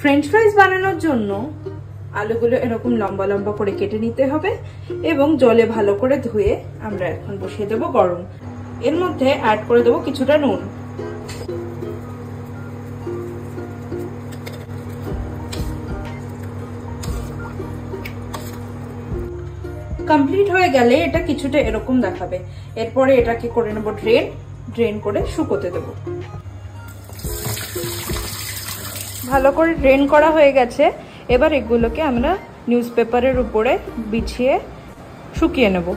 French ফ্রাইজ বানানোর জন্য আলুগুলো এরকম লম্বা লম্বা করে কেটে নিতে হবে এবং জলে ভালো করে ধুয়ে আমরা এখন বসিয়ে দেবো গরম। এর মধ্যে অ্যাড করে দেবো কিছুটা নুন। কমপ্লিট হয়ে গেলে এটা কিছুটা এরকম দেখাবে। এরপরে এটাকে করে নেব ড্রেন করে শুকোতে দেব। ভালো করে ড্রেন করা হয়ে গেছে। এবার এগুলোকে আমরা নিউজ পেপারের উপরে বিছিয়ে শুকিয়ে নেব।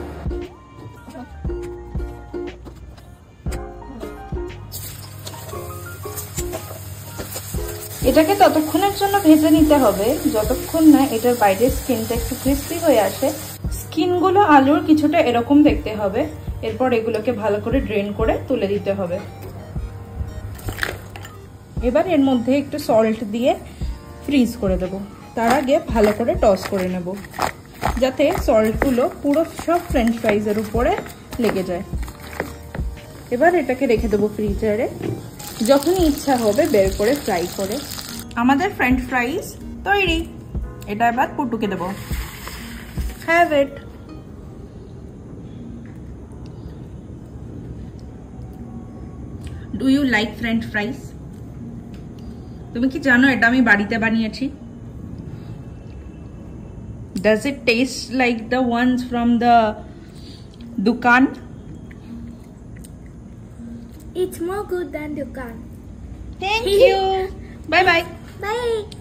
এটাকে ততক্ষণের জন্য ভেজে নিতে হবে যতক্ষণ না এটার বাইরের স্কিনটা একটু ক্রিস্পি হয়ে আসে। স্কিনগুলো আলুর কিছুটা এরকম দেখতে হবে। এরপর এগুলোকে ভালো করে ড্রেন করে তুলে দিতে হবে। এবার এর মধ্যে একটু সল্ট দিয়ে ফ্রিজ করে দেব। তার আগে ভালো করে টস করে নেব যাতে সল্টগুলো পুরো সব ফ্রেঞ্চ ফ্রাইজের উপরে লেগে যায়। এবার এটাকে রেখে দেবো ফ্রিজারে। যখনই ইচ্ছা হবে বের করে ফ্রাই করে। আমাদের ফ্রেঞ্চ ফ্রাইজ তৈরি। এটা এবার পুটুকে দেবো। Have it. Do you like French fries? তুমি কি জানো এটা আমি বাড়িতে বানিয়েছি? Does it taste like the ones from the dukan? It's more good than dukan. Thank you. Bye bye. Bye.